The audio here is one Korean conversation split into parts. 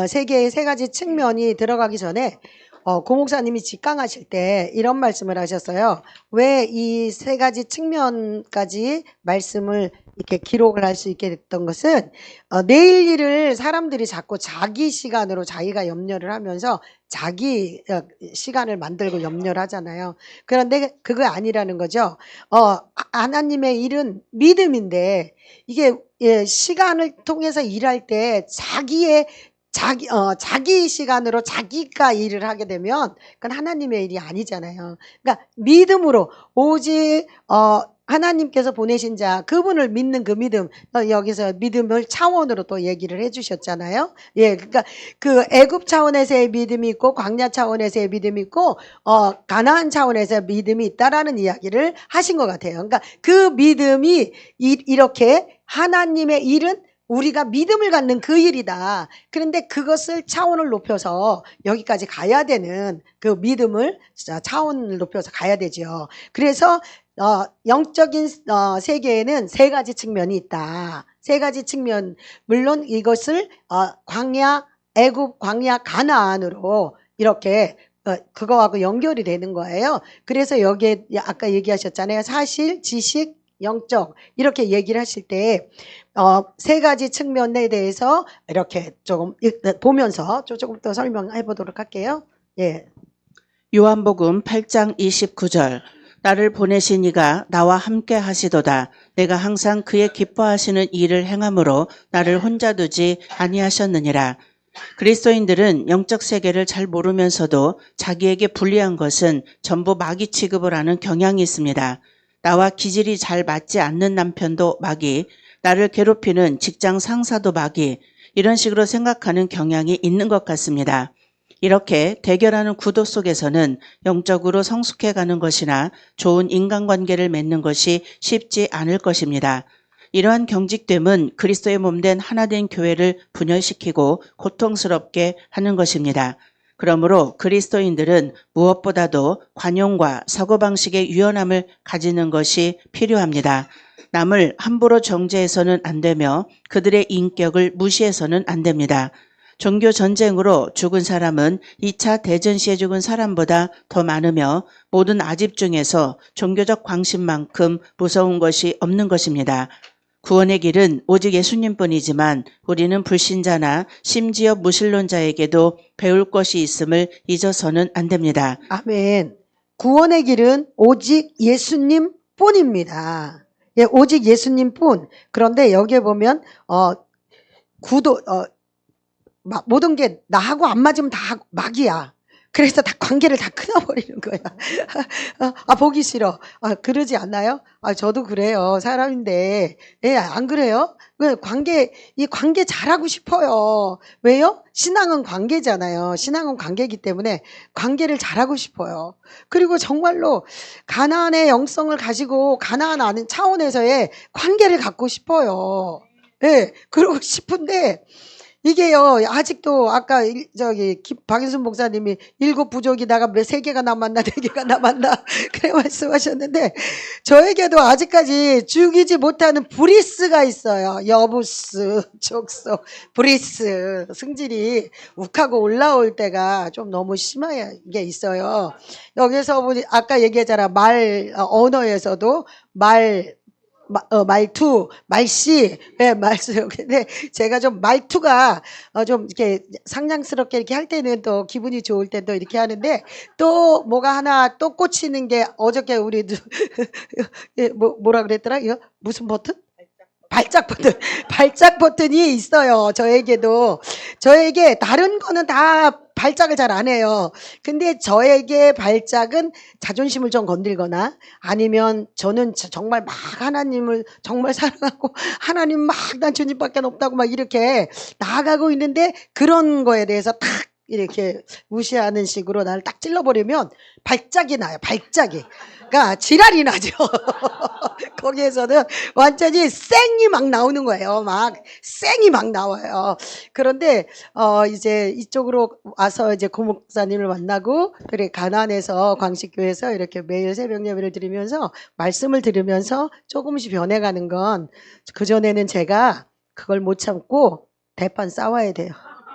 세계의 세 가지 측면이 들어가기 전에 고 목사님이 직강하실 때 이런 말씀을 하셨어요. 왜 이 세 가지 측면까지 말씀을 이렇게 기록을 할 수 있게 됐던 것은 내일 일을 사람들이 자꾸 자기 시간으로 자기가 염려를 하면서 자기 시간을 만들고 염려를 하잖아요. 그런데 그거 아니라는 거죠. 하나님의 일은 믿음인데 이게 시간을 통해서 일할 때 자기 시간으로 자기가 일을 하게 되면 그건 하나님의 일이 아니잖아요. 그러니까 믿음으로 오직 하나님께서 보내신 자 그분을 믿는 그 믿음, 여기서 믿음을 차원으로 또 얘기를 해주셨잖아요. 예, 그러니까 그 애굽 차원에서의 믿음이 있고 광야 차원에서의 믿음이 있고 가나안 차원에서의 믿음이 있다라는 이야기를 하신 것 같아요. 그러니까 그 믿음이 이렇게 하나님의 일은 우리가 믿음을 갖는 그 일이다. 그런데 그것을 차원을 높여서 여기까지 가야 되는 그 믿음을 차원을 높여서 가야 되죠. 그래서 영적인 세계에는 세 가지 측면이 있다. 세 가지 측면. 물론 이것을 광야, 애굽, 광야, 가나안으로 이렇게 그거하고 연결이 되는 거예요. 그래서 여기에 아까 얘기하셨잖아요. 사실, 지식, 영적 이렇게 얘기를 하실 때 세 가지 측면에 대해서 이렇게 조금 보면서 조금 더 설명해 보도록 할게요. 예. 요한복음 8장 29절. 나를 보내신 이가 나와 함께 하시도다. 내가 항상 그의 기뻐하시는 일을 행함으로 나를 혼자 두지 아니하셨느니라. 그리스도인들은 영적 세계를 잘 모르면서도 자기에게 불리한 것은 전부 마귀 취급을 하는 경향이 있습니다. 나와 기질이 잘 맞지 않는 남편도 마귀, 나를 괴롭히는 직장 상사도 마귀, 이런 식으로 생각하는 경향이 있는 것 같습니다. 이렇게 대결하는 구도 속에서는 영적으로 성숙해가는 것이나 좋은 인간관계를 맺는 것이 쉽지 않을 것입니다. 이러한 경직됨은 그리스도의 몸된 하나된 교회를 분열시키고 고통스럽게 하는 것입니다. 그러므로 그리스도인들은 무엇보다도 관용과 사고방식의 유연함을 가지는 것이 필요합니다. 남을 함부로 정죄해서는 안 되며 그들의 인격을 무시해서는 안 됩니다. 종교 전쟁으로 죽은 사람은 2차 대전 시에 죽은 사람보다 더 많으며 모든 아집 중에서 종교적 광신만큼 무서운 것이 없는 것입니다. 구원의 길은 오직 예수님뿐이지만 우리는 불신자나 심지어 무신론자에게도 배울 것이 있음을 잊어서는 안 됩니다. 아멘. 구원의 길은 오직 예수님뿐입니다. 예, 오직 예수님뿐. 그런데 여기에 보면 모든 게 나하고 안 맞으면 다 마귀야. 그래서 다 관계를 다 끊어버리는 거야. 보기 싫어. 그러지 않나요? 저도 그래요. 사람인데. 예, 안 그래요? 이 관계 잘하고 싶어요. 왜요? 신앙은 관계잖아요. 신앙은 관계이기 때문에 관계를 잘하고 싶어요. 그리고 정말로 가나안의 영성을 가지고 가나안 아는 차원에서의 관계를 갖고 싶어요. 예, 그러고 싶은데, 이게요, 아직도 아까 박인순 목사님이 7 부족이다가 3개가 남았나 4개가 남았나 그래 말씀하셨는데 저에게도 아직까지 죽이지 못하는 브리스가 있어요. 여부스, 족소, 브리스 승질이 욱하고 올라올 때가 좀 너무 심하게 있어요. 여기서 아까 얘기했잖아. 언어에서도 말투, 말씨, 예, 말씀. 근데 제가 좀 말투가 좀 이렇게 상냥스럽게 이렇게 할 때는 또 기분이 좋을 때도 이렇게 하는데 또 뭐가 하나 또 꽂히는 게 어저께 우리도 뭐라 그랬더라? 이거 무슨 버튼? 발작 버튼이 있어요. 저에게 다른 거는 다 발작을 잘 안 해요. 근데 저에게 발작은 자존심을 좀 건들거나 아니면 저는 정말 막 하나님을 정말 사랑하고 하나님 막 난 주님밖에 없다고 막 이렇게 나아가고 있는데 그런 거에 대해서 탁 이렇게 무시하는 식으로 나를 딱 찔러버리면 발작이 나요. 발작이. 그러니까 지랄이 나죠. 거기에서는 완전히 쌩이 막 나오는 거예요. 쌩이 막 나와요. 그런데 이제 이쪽으로 와서 이제 고 목사님을 만나고 그래 가나안에서 광식교회에서 이렇게 매일 새벽 예배를 드리면서 말씀을 들으면서 조금씩 변해가는 건 그전에는 제가 그걸 못 참고 대판 싸워야 돼요.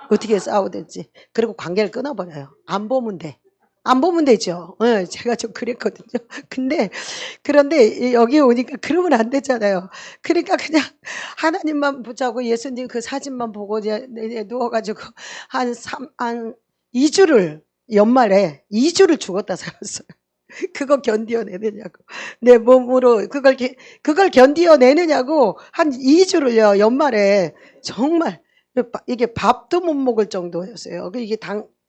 어떻게 싸우든지. 그리고 관계를 끊어버려요. 안 보면 돼. 안 보면 되죠. 예, 제가 좀 그랬거든요. 근데 그런데 여기 오니까 그러면 안 되잖아요. 그러니까 그냥 하나님만 붙잡고 예수님 그 사진만 보고 이제 누워가지고 한 2주를 연말에 2주를 죽었다 살았어요. 그거 견디어내느냐고. 내 몸으로 그걸 견디어내느냐고 한 2주를요, 연말에 정말 이게 밥도 못 먹을 정도였어요. 이게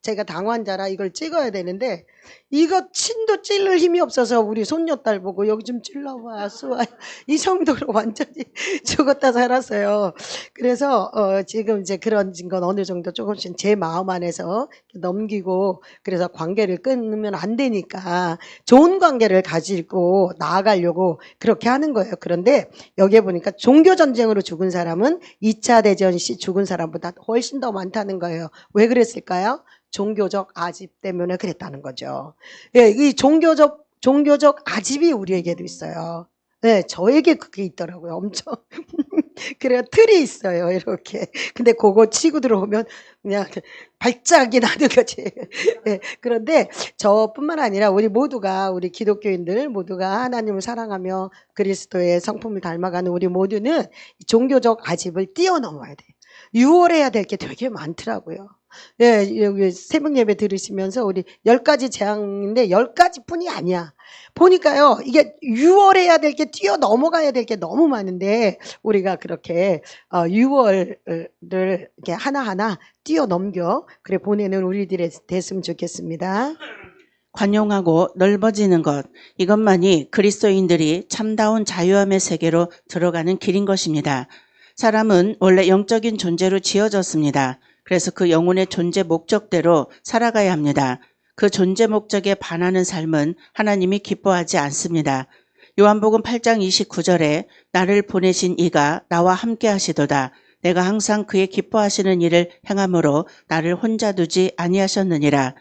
제가 당환자라 이걸 찍어야 되는데 이거 침도 찔릴 힘이 없어서 우리 손녀딸 보고 여기 좀 찔러봐 수아 이 정도로 완전히 죽었다 살았어요. 그래서 지금 이제 그런 건 어느 정도 조금씩 제 마음 안에서 넘기고 그래서 관계를 끊으면 안 되니까 좋은 관계를 가지고 나아가려고 그렇게 하는 거예요. 그런데 여기에 보니까 종교 전쟁으로 죽은 사람은 2차 대전 시 죽은 사람보다 훨씬 더 많다는 거예요. 왜 그랬을까요? 종교적 아집 때문에 그랬다는 거죠. 예, 이 종교적 아집이 우리에게도 있어요. 네, 저에게 그게 있더라고요. 엄청. 그래요. 틀이 있어요. 이렇게. 근데 그거 치고 들어오면 그냥 발작이 나는 거지. 네, 그런데 저뿐만 아니라 우리 기독교인들 모두가 하나님을 사랑하며 그리스도의 성품을 닮아가는 우리 모두는 종교적 아집을 뛰어넘어야 돼요. 유월해야 될 게 되게 많더라고요. 예, 여기 새벽 예배 들으시면서 우리 10가지 재앙인데 10가지 뿐이 아니야. 보니까요, 이게 유월해야 될 게 뛰어넘어가야 될 게 너무 많은데, 우리가 그렇게, 유월을 이렇게 하나하나 뛰어넘겨, 그래, 보내는 우리들이 됐으면 좋겠습니다. 관용하고 넓어지는 것, 이것만이 그리스도인들이 참다운 자유함의 세계로 들어가는 길인 것입니다. 사람은 원래 영적인 존재로 지어졌습니다. 그래서 그 영혼의 존재 목적대로 살아가야 합니다. 그 존재 목적에 반하는 삶은 하나님이 기뻐하지 않습니다. 요한복음 8장 29절에 나를 보내신 이가 나와 함께 하시도다. 내가 항상 그의 기뻐하시는 일을 행함으로 나를 혼자 두지 아니하셨느니라.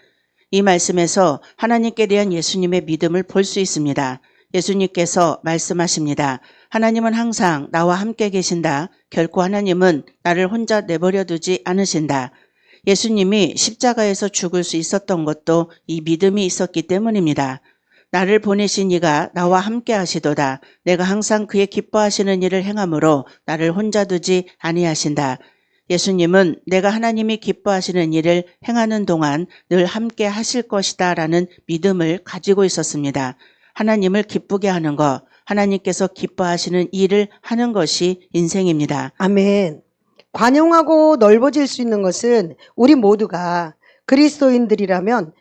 이 말씀에서 하나님께 대한 예수님의 믿음을 볼 수 있습니다. 예수님께서 말씀하십니다. 하나님은 항상 나와 함께 계신다. 결코 하나님은 나를 혼자 내버려 두지 않으신다. 예수님이 십자가에서 죽을 수 있었던 것도 이 믿음이 있었기 때문입니다. 나를 보내신 이가 나와 함께 하시도다. 내가 항상 그의 기뻐하시는 일을 행함으로 나를 혼자 두지 아니하신다. 예수님은 내가 하나님이 기뻐하시는 일을 행하는 동안 늘 함께 하실 것이다 라는 믿음을 가지고 있었습니다. 하나님을 기쁘게 하는 것, 하나님께서 기뻐하시는 일을 하는 것이 인생입니다. 아멘. 관용하고 넓어질 수 있는 것은 우리 모두가 그리스도인들이라면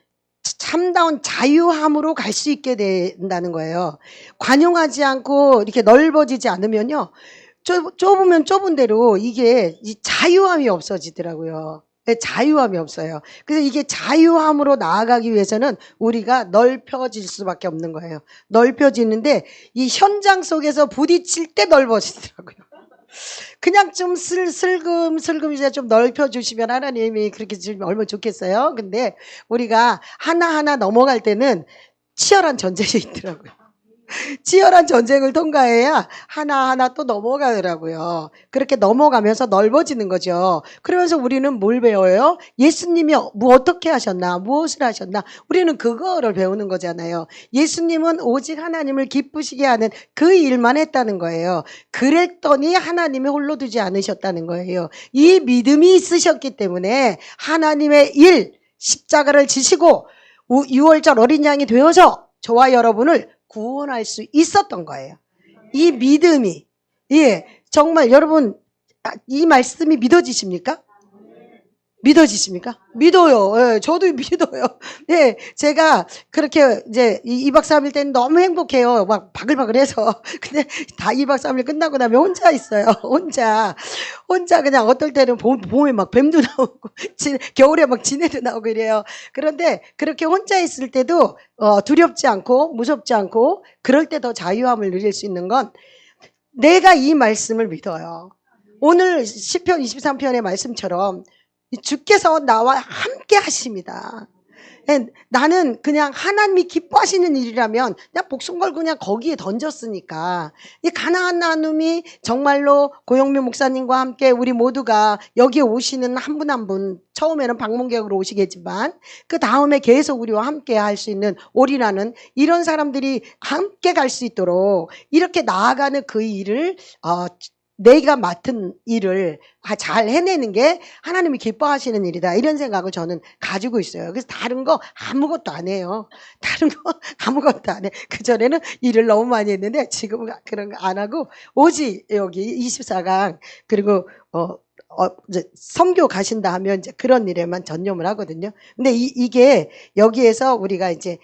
참다운 자유함으로 갈 수 있게 된다는 거예요. 관용하지 않고 이렇게 넓어지지 않으면요. 좁으면 좁은 대로 이게 자유함이 없어지더라고요. 자유함이 없어요. 그래서 이게 자유함으로 나아가기 위해서는 우리가 넓혀질 수밖에 없는 거예요. 넓혀지는데 이 현장 속에서 부딪힐 때 넓어지더라고요. 그냥 좀 슬금슬금 이제 좀 넓혀주시면 하나님이 그렇게 주시면 얼마나 좋겠어요. 근데 우리가 하나하나 넘어갈 때는 치열한 전쟁이 있더라고요. 치열한 전쟁을 통과해야 하나하나 또 넘어가더라고요. 그렇게 넘어가면서 넓어지는 거죠. 그러면서 우리는 뭘 배워요? 예수님이 뭐 어떻게 하셨나? 무엇을 하셨나? 우리는 그거를 배우는 거잖아요. 예수님은 오직 하나님을 기쁘시게 하는 그 일만 했다는 거예요. 그랬더니 하나님이 홀로 두지 않으셨다는 거예요. 이 믿음이 있으셨기 때문에 하나님의 일, 십자가를 지시고 6월절 어린 양이 되어서 저와 여러분을 구원할 수 있었던 거예요. 이 믿음이, 예, 정말 여러분, 이 말씀이 믿어지십니까? 믿어지십니까? 믿어요. 예, 저도 믿어요. 예, 제가 그렇게 이제 2박 3일 때는 너무 행복해요. 막 바글바글해서. 근데 다 2박 3일 끝나고 나면 혼자 있어요. 혼자 그냥 어떨 때는 봄에 막 뱀도 나오고, 겨울에 막 지네도 나오고 이래요. 그런데 그렇게 혼자 있을 때도 두렵지 않고 무섭지 않고 그럴 때 더 자유함을 누릴 수 있는 건 내가 이 말씀을 믿어요. 오늘 시편 23편의 말씀처럼 주께서 나와 함께 하십니다. 나는 그냥 하나님이 기뻐하시는 일이라면 그냥 목숨 걸고 그냥 거기에 던졌으니까 이 가나안 나눔이 정말로 고영미 목사님과 함께 우리 모두가 여기에 오시는 한 분 한 분 처음에는 방문객으로 오시겠지만 그 다음에 계속 우리와 함께 할 수 있는 올인하는 이런 사람들이 함께 갈 수 있도록 이렇게 나아가는 그 일을 내가 맡은 일을 잘 해내는 게 하나님이 기뻐하시는 일이다. 이런 생각을 저는 가지고 있어요. 그래서 다른 거 아무것도 안 해요. 다른 거 아무것도 안 해. 그전에는 일을 너무 많이 했는데 지금은 그런 거 안 하고 오직 여기 24강 그리고 이제 선교 가신다 하면 이제 그런 일에만 전념을 하거든요. 근데 이게 여기에서 우리가 이제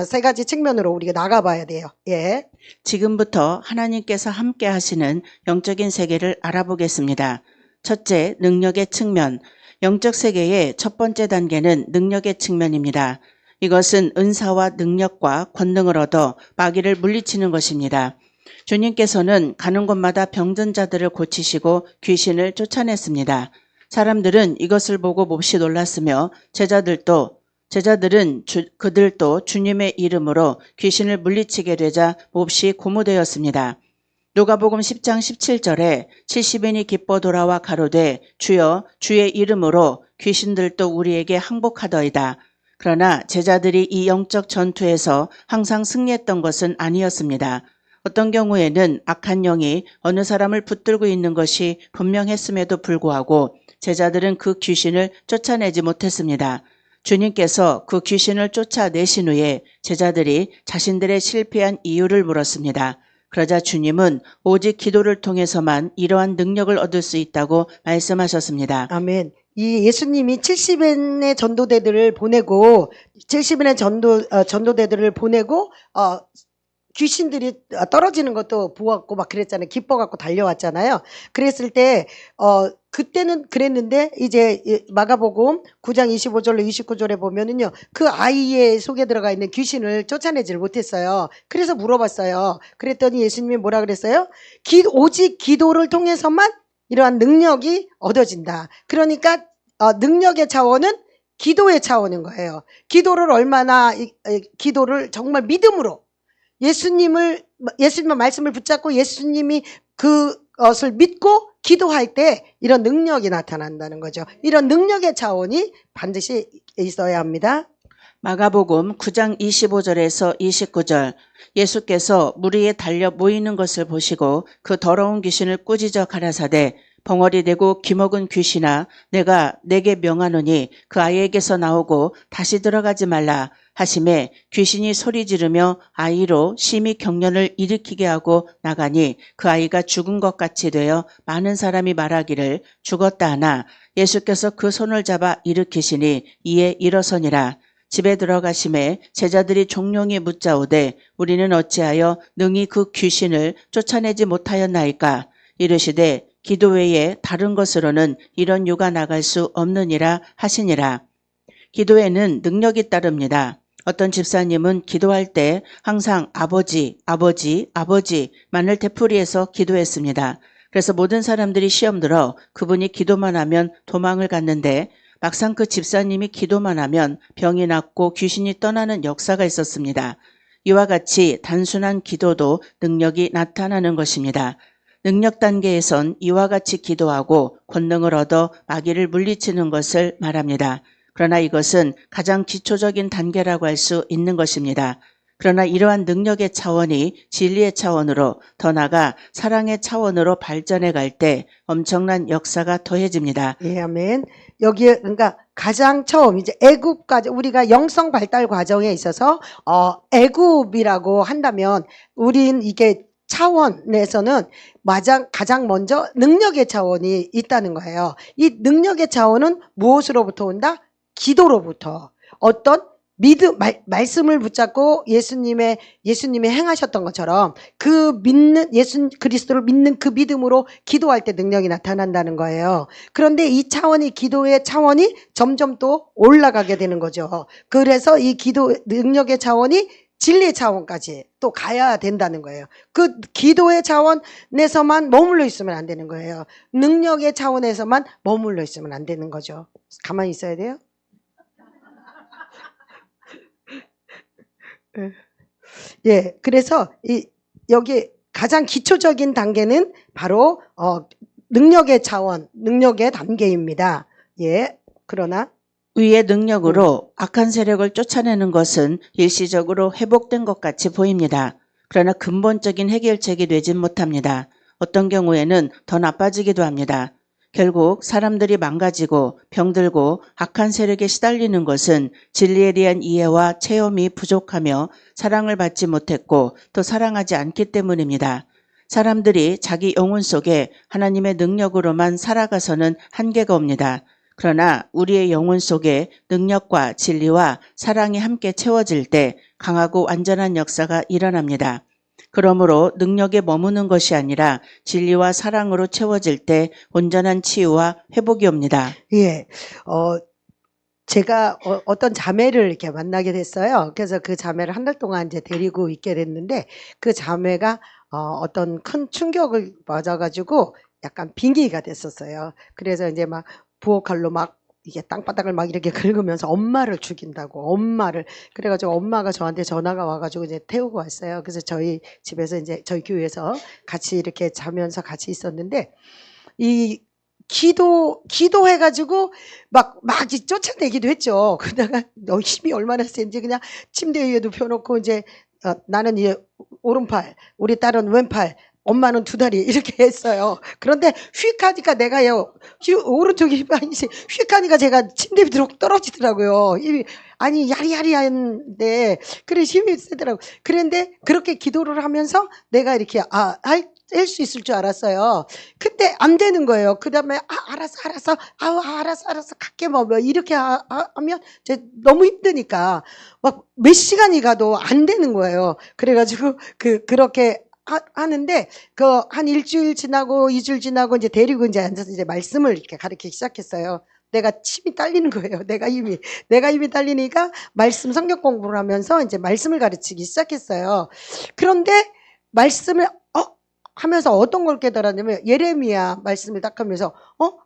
세 가지 측면으로 우리가 나가봐야 돼요. 예. 지금부터 하나님께서 함께 하시는 영적인 세계를 알아보겠습니다. 첫째, 능력의 측면. 영적 세계의 첫 번째 단계는 능력의 측면입니다. 이것은 은사와 능력과 권능을 얻어 마귀를 물리치는 것입니다. 주님께서는 가는 곳마다 병든 자들을 고치시고 귀신을 쫓아냈습니다. 사람들은 이것을 보고 몹시 놀랐으며 제자들은 그들도 주님의 이름으로 귀신을 물리치게 되자 몹시 고무되었습니다. 누가복음 10장 17절에 70인이 기뻐 돌아와 가로되 주여 주의 이름으로 귀신들도 우리에게 항복하더이다. 그러나 제자들이 이 영적 전투에서 항상 승리했던 것은 아니었습니다. 어떤 경우에는 악한 영이 어느 사람을 붙들고 있는 것이 분명했음에도 불구하고 제자들은 그 귀신을 쫓아내지 못했습니다. 주님께서 그 귀신을 쫓아내신 후에 제자들이 자신들의 실패한 이유를 물었습니다. 그러자 주님은 오직 기도를 통해서만 이러한 능력을 얻을 수 있다고 말씀하셨습니다. 아멘. 이 예수님이 70인의 전도대들을 보내고 70인의 전도대들을 보내고 귀신들이 떨어지는 것도 보았고 막 그랬잖아요. 기뻐갖고 달려왔잖아요. 그랬을 때 그때는 그랬는데 이제 마가복음 9장 25절로 29절에 보면은요. 그 아이의 속에 들어가 있는 귀신을 쫓아내지를 못했어요. 그래서 물어봤어요. 그랬더니 예수님이 뭐라 그랬어요? 오직 기도를 통해서만 이러한 능력이 얻어진다. 그러니까 능력의 차원은 기도의 차원인 거예요. 기도를 기도를 정말 믿음으로 예수님의 말씀을 붙잡고 예수님이 그것을 믿고 기도할 때 이런 능력이 나타난다는 거죠. 이런 능력의 차원이 반드시 있어야 합니다. 마가복음 9장 25절에서 29절 예수께서 무리에 달려 모이는 것을 보시고 그 더러운 귀신을 꾸짖어 가라사대 벙어리 되고 기먹은 귀신아 내게 명하노니 그 아이에게서 나오고 다시 들어가지 말라 하심에 귀신이 소리 지르며 아이로 심히 경련을 일으키게 하고 나가니 그 아이가 죽은 것 같이 되어 많은 사람이 말하기를 죽었다 하나 예수께서 그 손을 잡아 일으키시니 이에 일어서니라. 집에 들어가심에 제자들이 종용이 묻자오되 우리는 어찌하여 능히 그 귀신을 쫓아내지 못하였나이까 이르시되 기도 외에 다른 것으로는 이런 유가 나갈 수 없느니라 하시니라. 기도에는 능력이 따릅니다. 어떤 집사님은 기도할 때 항상 아버지 만을 되풀이해서 기도했습니다. 그래서 모든 사람들이 시험 들어 그분이 기도만 하면 도망을 갔는데 막상 그 집사님이 기도만 하면 병이 낫고 귀신이 떠나는 역사가 있었습니다. 이와 같이 단순한 기도도 능력이 나타나는 것입니다. 능력 단계에선 이와 같이 기도하고 권능을 얻어 마귀를 물리치는 것을 말합니다. 그러나 이것은 가장 기초적인 단계라고 할 수 있는 것입니다. 그러나 이러한 능력의 차원이 진리의 차원으로 더 나아가 사랑의 차원으로 발전해 갈 때 엄청난 역사가 더해집니다. 예, 아멘. 여기에 그러니까 가장 처음 이제 애굽까지 우리가 영성 발달 과정에 있어서 애굽이라고 한다면 우린 이게 차원에서는 가장 먼저 능력의 차원이 있다는 거예요. 이 능력의 차원은 무엇으로부터 온다? 기도로부터. 어떤 말씀을 붙잡고 예수님이 행하셨던 것처럼 그 믿는 예수 그리스도를 믿는 그 믿음으로 기도할 때 능력이 나타난다는 거예요. 그런데 이 차원이 기도의 차원이 점점 또 올라가게 되는 거죠. 그래서 이 기도 능력의 차원이 진리의 차원까지 또 가야 된다는 거예요. 그 기도의 차원에서만 머물러 있으면 안 되는 거예요. 능력의 차원에서만 머물러 있으면 안 되는 거죠. 가만히 있어야 돼요. 예, 그래서 여기 가장 기초적인 단계는 바로 능력의 차원, 능력의 단계입니다. 예, 그러나 위의 능력으로 악한 세력을 쫓아내는 것은 일시적으로 회복된 것 같이 보입니다. 그러나 근본적인 해결책이 되진 못합니다. 어떤 경우에는 더 나빠지기도 합니다. 결국 사람들이 망가지고 병들고 악한 세력에 시달리는 것은 진리에 대한 이해와 체험이 부족하며 사랑을 받지 못했고 또 사랑하지 않기 때문입니다. 사람들이 자기 영혼 속에 하나님의 능력으로만 살아가서는 한계가 옵니다. 그러나 우리의 영혼 속에 능력과 진리와 사랑이 함께 채워질 때 강하고 완전한 역사가 일어납니다. 그러므로 능력에 머무는 것이 아니라 진리와 사랑으로 채워질 때 온전한 치유와 회복이 옵니다. 예, 제가 어떤 자매를 이렇게 만나게 됐어요. 그래서 그 자매를 한 달 동안 이제 데리고 있게 됐는데 그 자매가 어떤 큰 충격을 맞아가지고 약간 빙의가 됐었어요. 그래서 이제 막 부엌칼로 막 이게 땅바닥을 막 이렇게 긁으면서 엄마를 죽인다고 엄마를 그래가지고 엄마가 저한테 전화가 와가지고 이제 태우고 왔어요. 그래서 저희 집에서 이제 저희 교회에서 같이 이렇게 자면서 같이 있었는데 이 기도해가지고 막 쫓아내기도 했죠. 그러다가 너 힘이 얼마나 센지 그냥 침대 위에 눕혀놓고 이제 나는 이제 오른팔, 우리 딸은 왼팔, 엄마는 두 다리 이렇게 했어요. 그런데 휙 하니까 내가요, 오른쪽이 휙 하니까 제가 침대 밑으로 떨어지더라고요. 아니 야리야리한데 그래 힘이 세더라고. 그런데 그렇게 기도를 하면서 내가 이렇게 할 수 있을 줄 알았어요. 근데 안 되는 거예요. 그 다음에 알았어 알았어 갈게 뭐 이렇게 하면 이제 너무 힘드니까 막 몇 시간이 가도 안 되는 거예요. 그래가지고 그렇게 하는데 한 일주일 지나고 2주일 지나고 이제 데리고 이제 앉아서 이제 말씀을 이렇게 가르치기 시작했어요. 내가 힘이 딸리는 거예요. 내가 힘이 딸리니까 말씀 성경 공부를 하면서 이제 말씀을 가르치기 시작했어요. 그런데 말씀을 하면서 어떤 걸 깨달았냐면 예레미야 말씀을 딱 하면서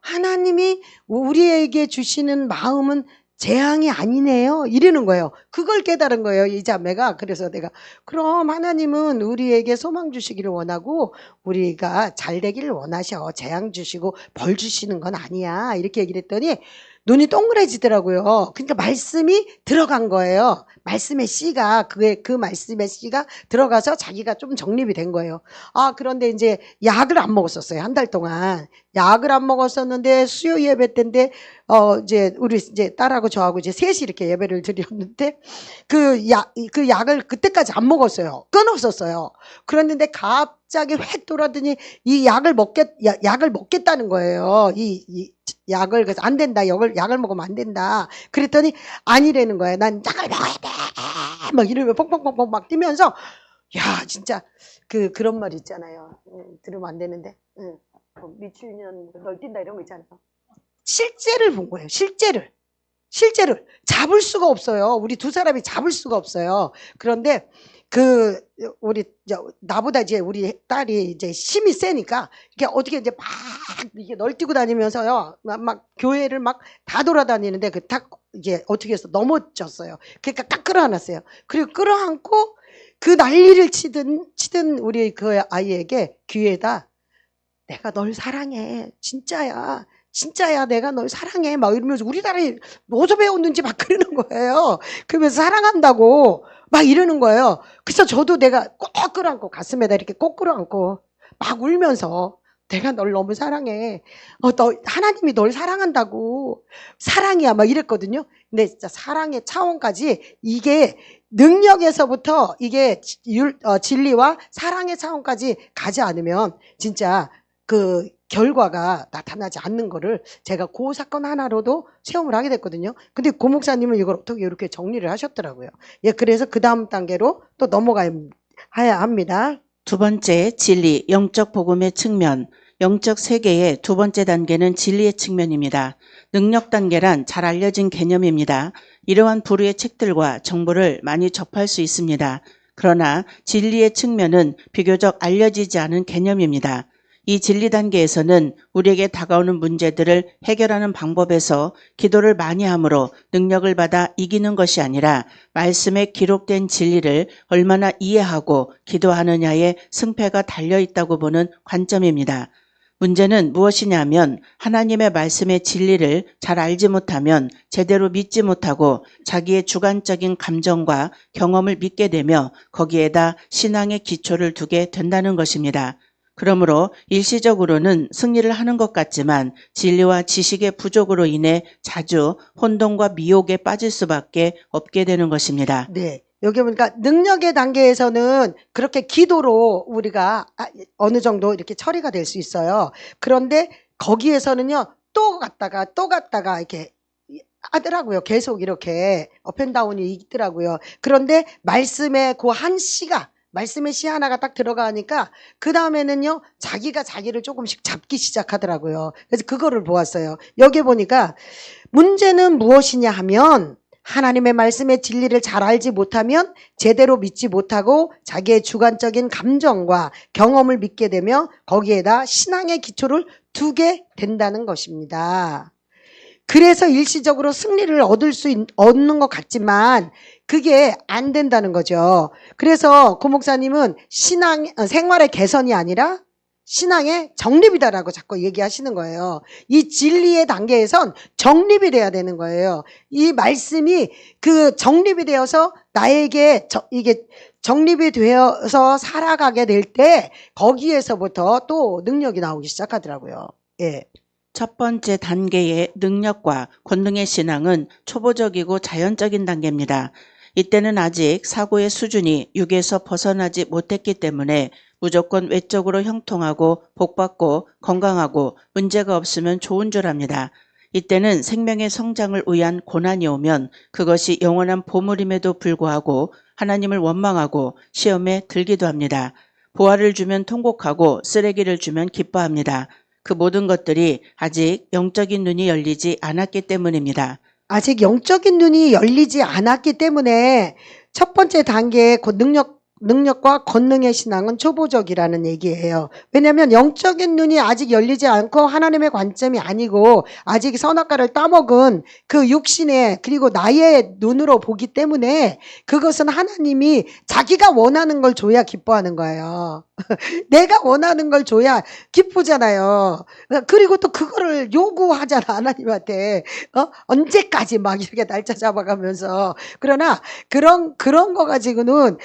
하나님이 우리에게 주시는 마음은 재앙이 아니네요. 이러는 거예요. 그걸 깨달은 거예요. 이 자매가. 그래서 내가 그럼 하나님은 우리에게 소망 주시기를 원하고 우리가 잘 되기를 원하셔. 재앙 주시고 벌 주시는 건 아니야. 이렇게 얘기를 했더니 눈이 동그래지더라고요. 그러니까 말씀이 들어간 거예요. 말씀의 씨가 그 말씀의 씨가 들어가서 자기가 좀 정립이 된 거예요. 그런데 이제 약을 안 먹었었어요. 한 달 동안 약을 안 먹었었는데 수요 예배 때인데 이제 우리 이제 딸하고 저하고 이제 셋이 이렇게 예배를 드렸는데 그 약을 그때까지 안 먹었어요. 끊었었어요. 그랬는데 갑자기 획 돌아더니 이 약을 먹겠다는 거예요. 이 약을 그래서 안 된다. 약을 먹으면 안 된다. 그랬더니 아니라는 거예요. 난 약을 먹어야 돼. 막 이러면 펑펑펑펑 막 뛰면서 야 진짜 그런 말 있잖아요. 들으면 안 되는데 미칠년 널 뛴다 이런 거 있잖아요. 실제를 본 거예요. 실제를 잡을 수가 없어요. 우리 두 사람이 잡을 수가 없어요. 그런데 우리 나보다 이제 우리 딸이 이제 힘이 세니까 이게 어떻게 이제 막 이게 널뛰고 다니면서요 막 교회를 막 다 돌아다니는데 딱 이제 어떻게 해서 넘어졌어요. 그러니까 딱 끌어안았어요. 그리고 끌어안고 그 난리를 치던 우리 그 아이에게 귀에다 내가 널 사랑해 진짜야 내가 널 사랑해 막 이러면서 우리 딸이 어디서 배웠는지 막 그러는 거예요. 그러면서 사랑한다고 막 이러는 거예요. 그래서 저도 내가 꼭 끌어안고 가슴에다 이렇게 꼭 끌어안고 막 울면서 내가 널 너무 사랑해. 하나님이 널 사랑한다고. 사랑이야 막 이랬거든요. 근데 진짜 사랑의 차원까지 이게 능력에서부터 이게 진리와 사랑의 차원까지 가지 않으면 진짜 그 결과가 나타나지 않는 거를 제가 그 사건 하나로도 체험을 하게 됐거든요. 근데 고 목사님은 이걸 어떻게 이렇게 정리를 하셨더라고요. 예, 그래서 그 다음 단계로 또 넘어가야 합니다. 두 번째, 진리, 영적 복음의 측면. 영적 세계의 두 번째 단계는 진리의 측면입니다. 능력 단계란 잘 알려진 개념입니다. 이러한 부류의 책들과 정보를 많이 접할 수 있습니다. 그러나 진리의 측면은 비교적 알려지지 않은 개념입니다. 이 진리 단계에서는 우리에게 다가오는 문제들을 해결하는 방법에서 기도를 많이 함으로 능력을 받아 이기는 것이 아니라 말씀에 기록된 진리를 얼마나 이해하고 기도하느냐에 승패가 달려 있다고 보는 관점입니다. 문제는 무엇이냐면 하나님의 말씀의 진리를 잘 알지 못하면 제대로 믿지 못하고 자기의 주관적인 감정과 경험을 믿게 되며 거기에다 신앙의 기초를 두게 된다는 것입니다. 그러므로 일시적으로는 승리를 하는 것 같지만 진리와 지식의 부족으로 인해 자주 혼돈과 미혹에 빠질 수밖에 없게 되는 것입니다. 네. 여기 보니까 능력의 단계에서는 그렇게 기도로 우리가 어느 정도 이렇게 처리가 될 수 있어요. 그런데 거기에서는요, 또 갔다가 이렇게 하더라고요. 계속 이렇게 업앤다운이 있더라고요. 그런데 말씀의 그 한 시가, 말씀의 시 하나가 딱 들어가니까 그 다음에는요, 자기가 자기를 조금씩 잡기 시작하더라고요. 그래서 그거를 보았어요. 여기 보니까 문제는 무엇이냐 하면 하나님의 말씀의 진리를 잘 알지 못하면 제대로 믿지 못하고 자기의 주관적인 감정과 경험을 믿게 되며 거기에다 신앙의 기초를 두게 된다는 것입니다. 그래서 일시적으로 승리를 얻는 것 같지만 그게 안 된다는 거죠. 그래서 고 목사님은 생활의 개선이 아니라 신앙의 정립이다라고 자꾸 얘기하시는 거예요. 이 진리의 단계에선 정립이 돼야 되는 거예요. 이 말씀이 그 정립이 되어서 나에게 이게 정립이 되어서 살아가게 될 때 거기에서부터 또 능력이 나오기 시작하더라고요. 예. 첫 번째 단계의 능력과 권능의 신앙은 초보적이고 자연적인 단계입니다. 이때는 아직 사고의 수준이 육에서 벗어나지 못했기 때문에 무조건 외적으로 형통하고 복받고 건강하고 문제가 없으면 좋은 줄 압니다. 이때는 생명의 성장을 위한 고난이 오면 그것이 영원한 보물임에도 불구하고 하나님을 원망하고 시험에 들기도 합니다. 보화를 주면 통곡하고 쓰레기를 주면 기뻐합니다. 그 모든 것들이 아직 영적인 눈이 열리지 않았기 때문입니다. 아직 영적인 눈이 열리지 않았기 때문에 첫 번째 단계의 능력과 권능의 신앙은 초보적이라는 얘기예요. 왜냐하면 영적인 눈이 아직 열리지 않고 하나님의 관점이 아니고 아직 선악과를 따먹은 그 육신의 그리고 나의 눈으로 보기 때문에 그것은 하나님이 자기가 원하는 걸 줘야 기뻐하는 거예요. 내가 원하는 걸 줘야 기쁘잖아요. 그리고 또 그거를 요구하잖아, 하나님한테. 언제까지 막 이렇게 날짜 잡아가면서. 그러나 그런 거 가지고는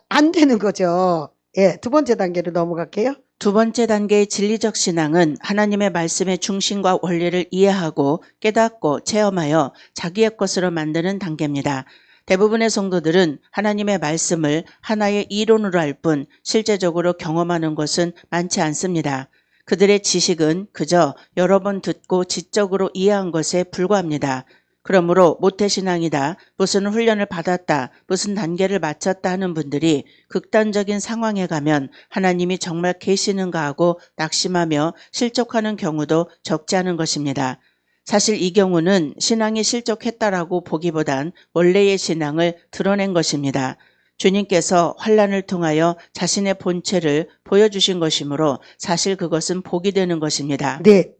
안 되는 거죠. 예, 두 번째 단계로 넘어갈게요. 두 번째 단계의 진리적 신앙은 하나님의 말씀의 중심과 원리를 이해하고 깨닫고 체험하여 자기의 것으로 만드는 단계입니다. 대부분의 성도들은 하나님의 말씀을 하나의 이론으로 알 뿐 실제적으로 경험하는 것은 많지 않습니다. 그들의 지식은 그저 여러 번 듣고 지적으로 이해한 것에 불과합니다. 그러므로 모태신앙이다, 무슨 훈련을 받았다, 무슨 단계를 마쳤다 하는 분들이 극단적인 상황에 가면 하나님이 정말 계시는가 하고 낙심하며 실족하는 경우도 적지 않은 것입니다. 사실 이 경우는 신앙이 실족했다라고 보기보단 원래의 신앙을 드러낸 것입니다. 주님께서 환난을 통하여 자신의 본체를 보여주신 것이므로 사실 그것은 복이 되는 것입니다. 네.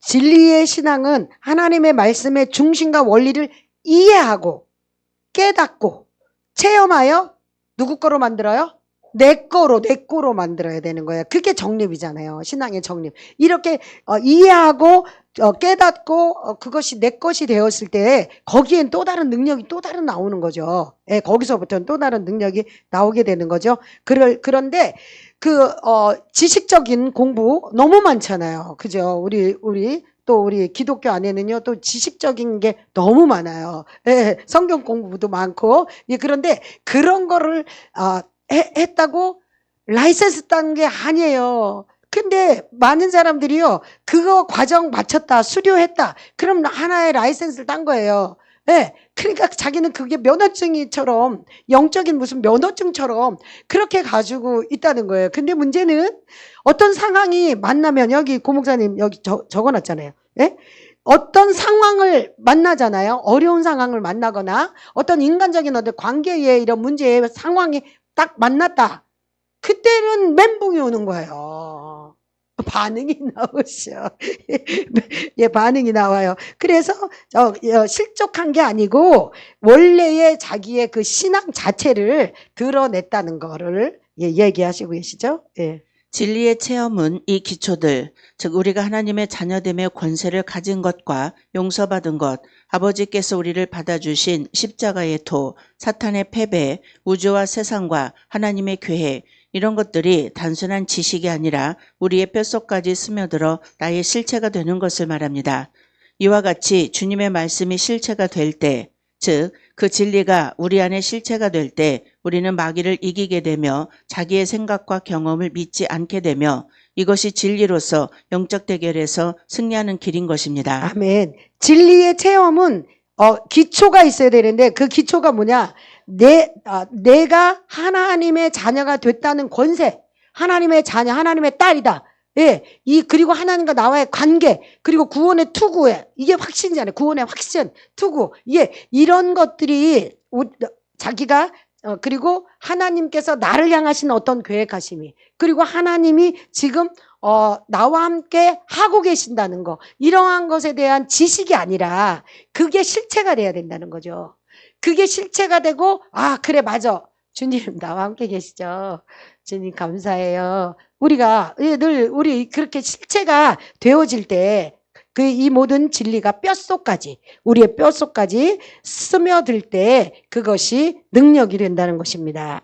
진리의 신앙은 하나님의 말씀의 중심과 원리를 이해하고 깨닫고 체험하여 누구 거로 만들어요? 내 거로 만들어야 되는 거예요. 그게 정립이잖아요. 신앙의 정립. 이렇게 이해하고 깨닫고 그것이 내 것이 되었을 때 거기엔 또 다른 능력이 또 다른 나오는 거죠. 예, 거기서부터는 또 다른 능력이 나오게 되는 거죠. 그런데 지식적인 공부 너무 많잖아요. 그죠? 우리 기독교 안에는요, 또 지식적인 게 너무 많아요. 예, 성경 공부도 많고. 예, 그런데 그런 거를, 했다고 라이센스 딴 게 아니에요. 근데 많은 사람들이요, 그거 과정 마쳤다, 수료했다. 그럼 하나의 라이센스를 딴 거예요. 예. 그러니까 자기는 그게 면허증이처럼, 영적인 무슨 면허증처럼 그렇게 가지고 있다는 거예요. 근데 문제는 어떤 상황이 만나면, 여기 고 목사님 여기 적어놨잖아요. 예? 어떤 상황을 만나잖아요. 어려운 상황을 만나거나 어떤 인간적인 어떤 관계의 이런 문제의 상황이 딱 만났다. 그때는 멘붕이 오는 거예요. 반응이 나오셔. 예, 반응이 나와요. 그래서 실족한 게 아니고 원래의 자기의 그 신앙 자체를 드러냈다는 거를 얘기하시고 계시죠? 예. 진리의 체험은 이 기초들, 즉 우리가 하나님의 자녀됨의 권세를 가진 것과 용서받은 것, 아버지께서 우리를 받아주신 십자가의 도, 사탄의 패배, 우주와 세상과 하나님의 계획, 이런 것들이 단순한 지식이 아니라 우리의 뼛속까지 스며들어 나의 실체가 되는 것을 말합니다. 이와 같이 주님의 말씀이 실체가 될 때, 즉 그 진리가 우리 안에 실체가 될 때 우리는 마귀를 이기게 되며 자기의 생각과 경험을 믿지 않게 되며 이것이 진리로서 영적 대결에서 승리하는 길인 것입니다. 아멘. 진리의 체험은 기초가 있어야 되는데 그 기초가 뭐냐? 내가 하나님의 자녀가 됐다는 권세, 하나님의 자녀, 하나님의 딸이다. 예, 그리고 하나님과 나와의 관계, 그리고 구원의 투구에, 이게 확신이잖아요. 구원의 확신, 투구. 이런 것들이 자기가, 그리고 하나님께서 나를 향하신 어떤 계획하심이, 그리고 하나님이 지금, 나와 함께 하고 계신다는 거, 이러한 것에 대한 지식이 아니라 그게 실체가 돼야 된다는 거죠. 그게 실체가 되고, 그래, 맞아. 주님, 나와 함께 계시죠. 주님, 감사해요. 우리가 우리 그렇게 실체가 되어질 때 이 모든 진리가 뼛속까지, 우리의 뼛속까지 스며들 때 그것이 능력이 된다는 것입니다.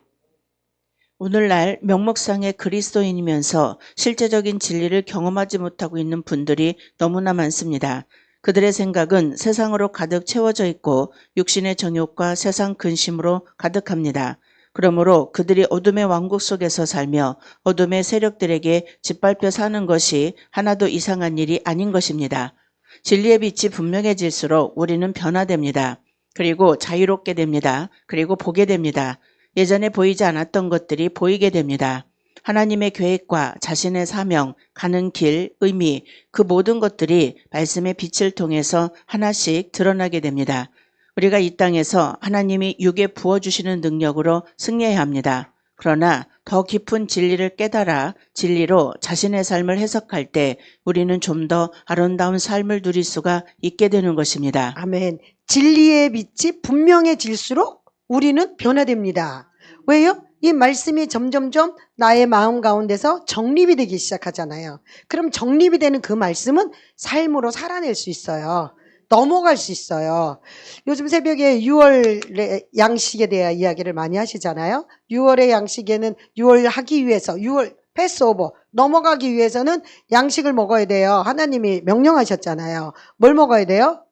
오늘날 명목상의 그리스도인이면서 실제적인 진리를 경험하지 못하고 있는 분들이 너무나 많습니다. 그들의 생각은 세상으로 가득 채워져 있고 육신의 정욕과 세상 근심으로 가득합니다. 그러므로 그들이 어둠의 왕국 속에서 살며 어둠의 세력들에게 짓밟혀 사는 것이 하나도 이상한 일이 아닌 것입니다. 진리의 빛이 분명해질수록 우리는 변화됩니다. 그리고 자유롭게 됩니다. 그리고 보게 됩니다. 예전에 보이지 않았던 것들이 보이게 됩니다. 하나님의 계획과 자신의 사명, 가는 길, 의미, 그 모든 것들이 말씀의 빛을 통해서 하나씩 드러나게 됩니다. 우리가 이 땅에서 하나님이 육에 부어주시는 능력으로 승리해야 합니다. 그러나 더 깊은 진리를 깨달아 진리로 자신의 삶을 해석할 때 우리는 좀 더 아름다운 삶을 누릴 수가 있게 되는 것입니다. 아멘. 진리의 빛이 분명해질수록 우리는 변화됩니다. 왜요? 이 말씀이 점점점 나의 마음 가운데서 정립이 되기 시작하잖아요. 그럼 정립이 되는 그 말씀은 삶으로 살아낼 수 있어요. 넘어갈 수 있어요. 요즘 새벽에 6월의 양식에 대한 이야기를 많이 하시잖아요. 6월의 양식에는 6월 하기 위해서 6월 패스오버 넘어가기 위해서는 양식을 먹어야 돼요. 하나님이 명령하셨잖아요. 뭘 먹어야 돼요?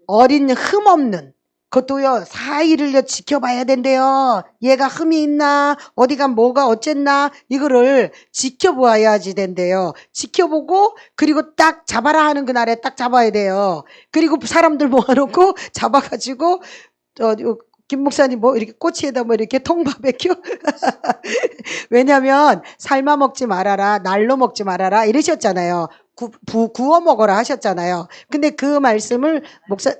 어린 흠 없는, 그것도요 4일을 지켜봐야 된대요. 얘가 흠이 있나, 어디가 뭐가 어쨌나, 이거를 지켜봐야지 된대요. 지켜보고 그리고 딱 잡아라 하는 그날에 딱 잡아야 돼요. 그리고 사람들 모아놓고 잡아가지고 김 목사님 이렇게 꼬치에다 이렇게 통바베큐 왜냐면 삶아 먹지 말아라, 날로 먹지 말아라 이러셨잖아요. 구워 먹어라 하셨잖아요. 근데 그 말씀을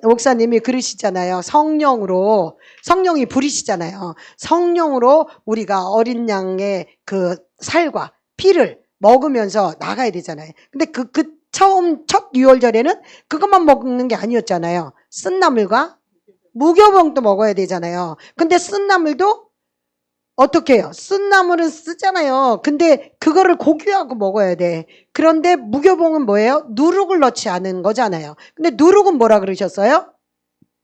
목사님이 그러시잖아요. 성령이 불이시잖아요. 성령으로 우리가 어린 양의 그 살과 피를 먹으면서 나가야 되잖아요. 근데 첫 유월절에는 그것만 먹는 게 아니었잖아요. 쓴나물과 무교병도 먹어야 되잖아요. 근데 쓴나물도 어떻게 해요? 쓴나물은 쓰잖아요. 근데 그거를 고귀하고 먹어야 돼. 그런데 무교봉은 뭐예요? 누룩을 넣지 않은 거잖아요. 근데 누룩은 뭐라 그러셨어요?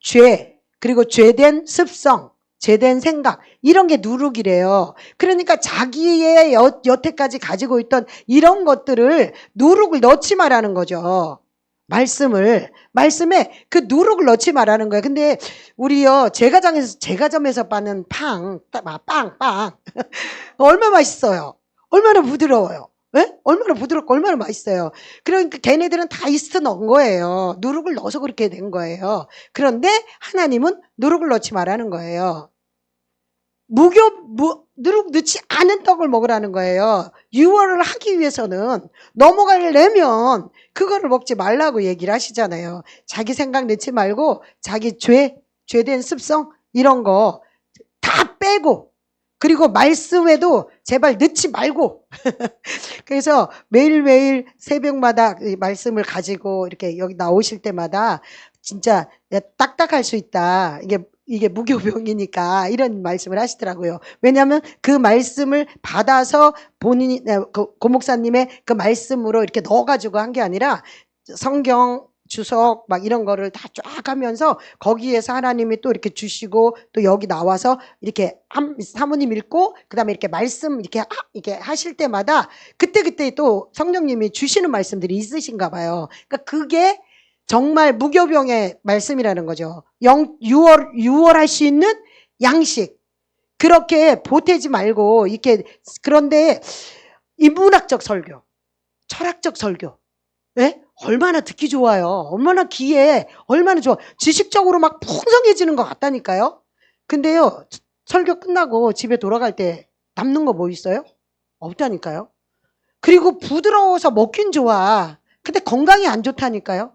죄, 그리고 죄된 습성, 죄된 생각, 이런 게 누룩이래요. 그러니까 자기의 여태까지 가지고 있던 이런 것들을 누룩을 넣지 말라는 거죠. 말씀에 그 누룩을 넣지 말라는 거예요. 근데 우리요, 제과점에서 파는 빵 얼마나 맛있어요. 얼마나 부드러워요. 예? 얼마나 부드럽고 얼마나 맛있어요. 그러니까 걔네들은 다 이스트 넣은 거예요. 누룩을 넣어서 그렇게 된 거예요. 그런데 하나님은 누룩을 넣지 말라는 거예요. 누룩 넣지 않은 떡을 먹으라는 거예요. 유월을 하기 위해서는 넘어가려면 그거를 먹지 말라고 얘기를 하시잖아요. 자기 생각 넣지 말고 자기 죄된 습성 이런 거 다 빼고 그리고 말씀에도 제발 늦지 말고 그래서 매일매일 새벽마다 이 말씀을 가지고 이렇게 여기 나오실 때마다 진짜 딱딱할 수 있다. 이게 무교병이니까 이런 말씀을 하시더라고요. 왜냐하면 그 말씀을 받아서 본인이 그 고목사님의 그 말씀으로 이렇게 넣어가지고 한 게 아니라 성경 주석 막 이런 거를 다 쫙 하면서 거기에서 하나님이 또 이렇게 주시고 또 여기 나와서 이렇게 사모님 읽고 그다음에 이렇게 말씀 이렇게 하실 때마다 그때 또 성령님이 주시는 말씀들이 있으신가 봐요. 그러니까 그게 정말 무교병의 말씀이라는 거죠. 유월할 수 있는 양식. 그렇게 보태지 말고 이렇게 그런데 인문학적 설교, 철학적 설교, 예? 얼마나 듣기 좋아요. 얼마나 귀해. 얼마나 좋아. 지식적으로 막 풍성해지는 것 같다니까요. 근데요, 설교 끝나고 집에 돌아갈 때 남는 거 뭐 있어요? 없다니까요. 그리고 부드러워서 먹긴 좋아. 근데 건강에 안 좋다니까요.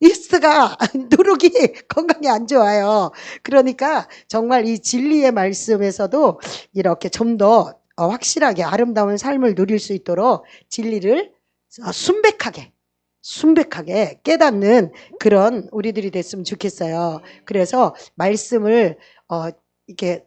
이스트가 누룩이 건강에 안 좋아요. 그러니까 정말 이 진리의 말씀에서도 이렇게 좀 더 확실하게 아름다운 삶을 누릴 수 있도록 진리를 순백하게 깨닫는 그런 우리들이 됐으면 좋겠어요. 그래서 말씀을 이렇게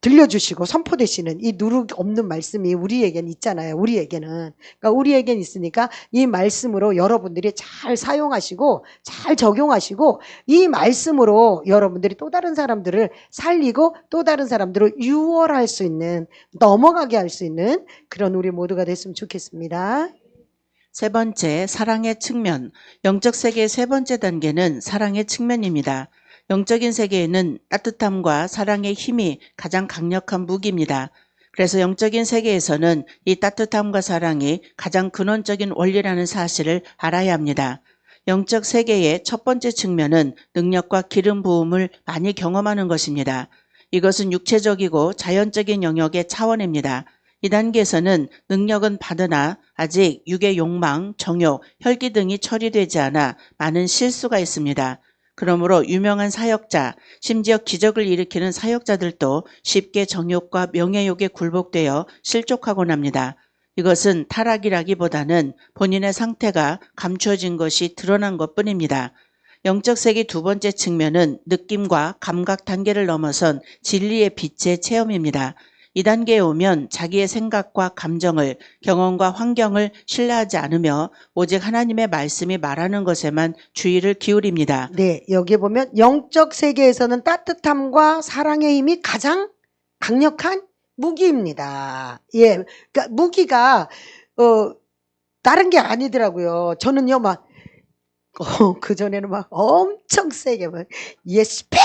들려주시고 선포되시는 이 누룩 없는 말씀이 우리에게는 있잖아요. 그러니까 우리에게는 있으니까 이 말씀으로 여러분들이 잘 사용하시고 잘 적용하시고 이 말씀으로 여러분들이 또 다른 사람들을 살리고 또 다른 사람들을 유월할 수 있는, 넘어가게 할 수 있는 그런 우리 모두가 됐으면 좋겠습니다. 세 번째, 사랑의 측면. 영적 세계의 세 번째 단계는 사랑의 측면입니다. 영적인 세계에는 따뜻함과 사랑의 힘이 가장 강력한 무기입니다. 그래서 영적인 세계에서는 이 따뜻함과 사랑이 가장 근원적인 원리라는 사실을 알아야 합니다. 영적 세계의 첫 번째 측면은 능력과 기름 부음을 많이 경험하는 것입니다. 이것은 육체적이고 자연적인 영역의 차원입니다. 이 단계에서는 능력은 받으나 아직 육의 욕망, 정욕, 혈기 등이 처리되지 않아 많은 실수가 있습니다. 그러므로 유명한 사역자, 심지어 기적을 일으키는 사역자들도 쉽게 정욕과 명예욕에 굴복되어 실족하곤 합니다. 이것은 타락이라기보다는 본인의 상태가 감추어진 것이 드러난 것뿐입니다. 영적 세계 두 번째 측면은 느낌과 감각 단계를 넘어선 진리의 빛의 체험입니다. 이 단계에 오면 자기의 생각과 감정을, 경험과 환경을 신뢰하지 않으며 오직 하나님의 말씀이 말하는 것에만 주의를 기울입니다. 네, 여기 보면 영적 세계에서는 따뜻함과 사랑의 힘이 가장 강력한 무기입니다. 예, 그러니까 무기가 다른 게 아니더라고요. 저는요 막 그 전에는 막 엄청 세게 막 예스페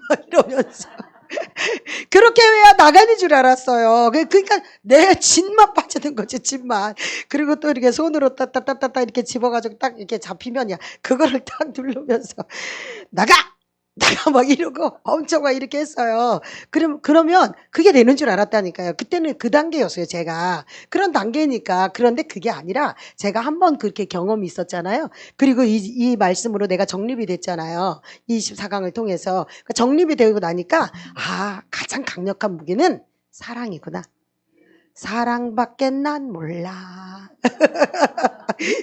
막 이러면서 그렇게 해야 나가는 줄 알았어요. 그러니까 내 진만 빠지는 거지, 진만. 그리고 또 이렇게 손으로 따따따따 이렇게 집어가지고 딱 이렇게 잡히면야 그거를 딱 누르면서 나가 막 이러고 엄청 막 이렇게 했어요. 그러면 그게 되는 줄 알았다니까요. 그때는 그 단계였어요, 제가. 그런 단계니까. 그런데 그게 아니라 제가 한번 그렇게 경험이 있었잖아요. 그리고 이 말씀으로 내가 정립이 됐잖아요. 24강을 통해서. 정립이 되고 나니까 가장 강력한 무기는 사랑이구나. 사랑밖에 난 몰라.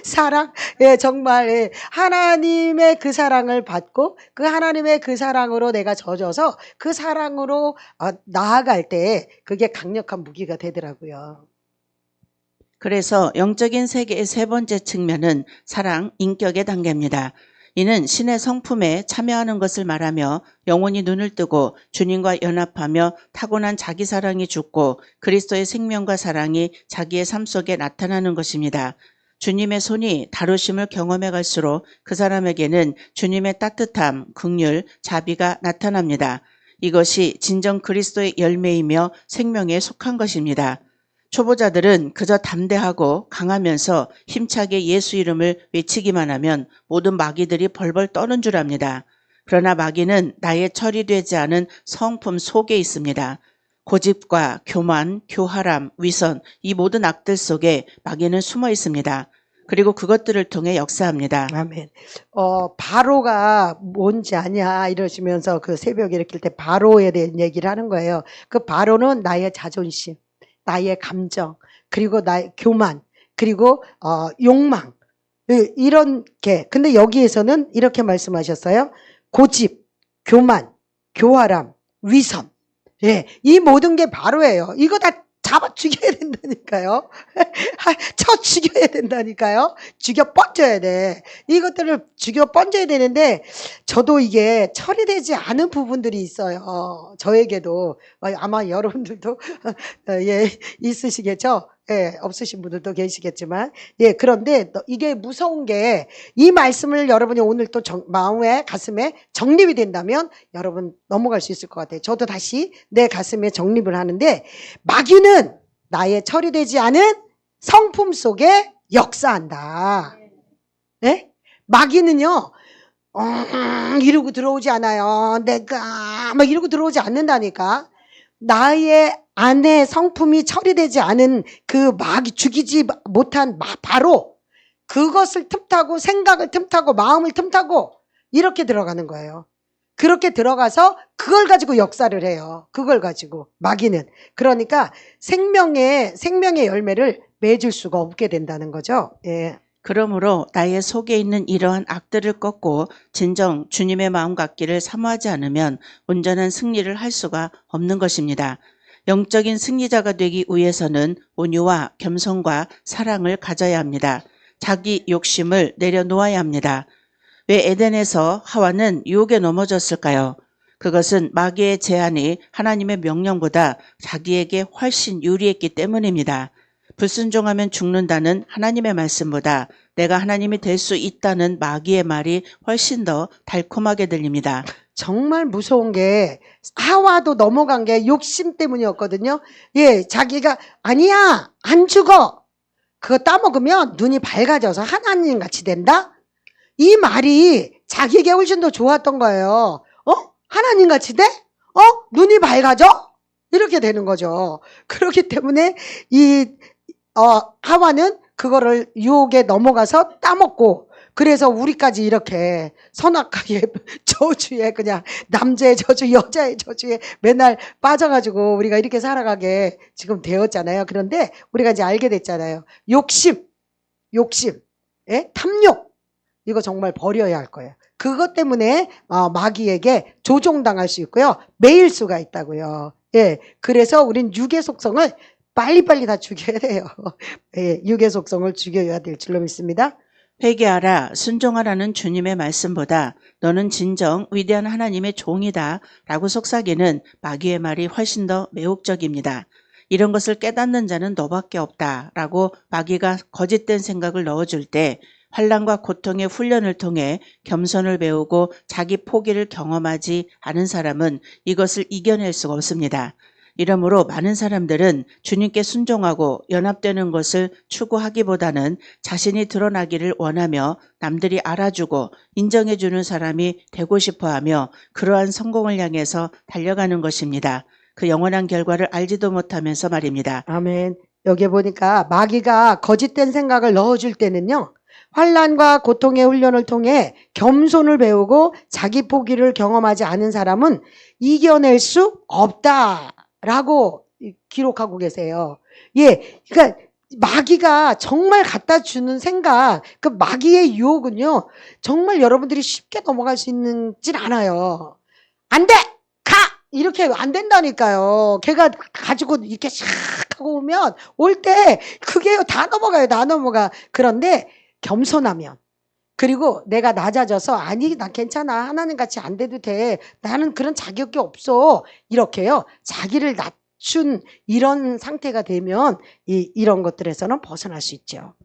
사랑, 예, 정말, 예. 하나님의 그 사랑을 받고 그 하나님의 그 사랑으로 내가 젖어서 그 사랑으로 나아갈 때 그게 강력한 무기가 되더라고요. 그래서 영적인 세계의 세 번째 측면은 사랑, 인격의 단계입니다. 이는 신의 성품에 참여하는 것을 말하며 영원히 눈을 뜨고 주님과 연합하며 타고난 자기 사랑이 죽고 그리스도의 생명과 사랑이 자기의 삶 속에 나타나는 것입니다. 주님의 손이 다루심을 경험해 갈수록 그 사람에게는 주님의 따뜻함, 긍휼, 자비가 나타납니다. 이것이 진정 그리스도의 열매이며 생명에 속한 것입니다. 초보자들은 그저 담대하고 강하면서 힘차게 예수 이름을 외치기만 하면 모든 마귀들이 벌벌 떠는 줄 압니다. 그러나 마귀는 나의 처리되지 않은 성품 속에 있습니다. 고집과 교만, 교활함, 위선, 이 모든 악들 속에 마귀는 숨어 있습니다. 그리고 그것들을 통해 역사합니다. 아멘. 바로가 뭔지 아냐 이러시면서 그 새벽에 일으킬 때 바로에 대한 얘기를 하는 거예요. 그 바로는 나의 자존심, 나의 감정, 그리고 나의 교만, 그리고 욕망, 이렇게. 근데 여기에서는 이렇게 말씀하셨어요. 고집, 교만, 교활함, 위선. 예, 이 모든 게 바로예요. 이거 다 잡아 죽여야 된다니까요. 쳐 죽여야 된다니까요. 죽여 뻗져야 돼. 이것들을 죽여 뻗져야 되는데 저도 이게 처리되지 않은 부분들이 있어요. 저에게도 아마 여러분들도 예, 있으시겠죠. 예, 없으신 분들도 계시겠지만, 예, 그런데 이게 무서운 게 이 말씀을 여러분이 오늘 또 마음에 가슴에 정립이 된다면 여러분 넘어갈 수 있을 것 같아요. 저도 다시 내 가슴에 정립을 하는데, 마귀는 나의 처리되지 않은 성품 속에 역사한다. 예? 마귀는요, 이러고 들어오지 않아요. 내가 막 이러고 들어오지 않는다니까. 나의 안에 성품이 처리되지 않은 그 마귀, 죽이지 못한 바로 그것을 틈타고 생각을 틈타고 마음을 틈타고 이렇게 들어가는 거예요. 그렇게 들어가서 그걸 가지고 역사를 해요. 그걸 가지고 마귀는. 그러니까 생명의 열매를 맺을 수가 없게 된다는 거죠. 예. 그러므로 나의 속에 있는 이러한 악들을 꺾고 진정 주님의 마음 같기를 사모하지 않으면 온전한 승리를 할 수가 없는 것입니다. 영적인 승리자가 되기 위해서는 온유와 겸손과 사랑을 가져야 합니다. 자기 욕심을 내려놓아야 합니다. 왜 에덴에서 하와는 유혹에 넘어졌을까요? 그것은 마귀의 제안이 하나님의 명령보다 자기에게 훨씬 유리했기 때문입니다. 불순종하면 죽는다는 하나님의 말씀보다 내가 하나님이 될 수 있다는 마귀의 말이 훨씬 더 달콤하게 들립니다. 정말 무서운 게 하와도 넘어간 게 욕심 때문이었거든요. 예, 자기가 아니야 안 죽어. 그거 따먹으면 눈이 밝아져서 하나님 같이 된다. 이 말이 자기에게 훨씬 더 좋았던 거예요. 하나님 같이 돼? 눈이 밝아져? 이렇게 되는 거죠. 그렇기 때문에 하와는 그거를 유혹에 넘어가서 따먹고, 그래서 우리까지 이렇게 선악하게 저주에 그냥 남자의 저주, 여자의 저주에 맨날 빠져가지고 우리가 이렇게 살아가게 지금 되었잖아요. 그런데 우리가 이제 알게 됐잖아요. 욕심, 예? 탐욕, 이거 정말 버려야 할 거예요. 그것 때문에 마귀에게 조종당할 수 있고요. 매일 수가 있다고요. 예, 그래서 우린 육의 속성을 빨리빨리 다 죽여야 돼요. 예, 육의 속성을 죽여야 될 줄로 믿습니다. 회개하라, 순종하라는 주님의 말씀보다 너는 진정 위대한 하나님의 종이다 라고 속삭이는 마귀의 말이 훨씬 더 매혹적입니다. 이런 것을 깨닫는 자는 너밖에 없다 라고 마귀가 거짓된 생각을 넣어줄 때 환난과 고통의 훈련을 통해 겸손을 배우고 자기 포기를 경험하지 않은 사람은 이것을 이겨낼 수가 없습니다. 이러므로 많은 사람들은 주님께 순종하고 연합되는 것을 추구하기보다는 자신이 드러나기를 원하며 남들이 알아주고 인정해주는 사람이 되고 싶어하며 그러한 성공을 향해서 달려가는 것입니다. 그 영원한 결과를 알지도 못하면서 말입니다. 아멘. 여기 보니까 마귀가 거짓된 생각을 넣어줄 때는요, 환난과 고통의 훈련을 통해 겸손을 배우고 자기 포기를 경험하지 않은 사람은 이겨낼 수 없다라고 기록하고 계세요. 예, 그러니까 마귀가 정말 갖다 주는 생각, 그 마귀의 유혹은요, 정말 여러분들이 쉽게 넘어갈 수 있는진 않아요. 안 돼! 가! 이렇게 안 된다니까요. 걔가 가지고 이렇게 샥 하고 오면 올 때 그게 다 넘어가요. 다 넘어가. 그런데 겸손하면, 그리고 내가 낮아져서 아니 나 괜찮아 하나님 같이 안 돼도 돼 나는 그런 자격이 없어 이렇게요 자기를 낮춘 이런 상태가 되면 이런 것들에서는 벗어날 수 있죠.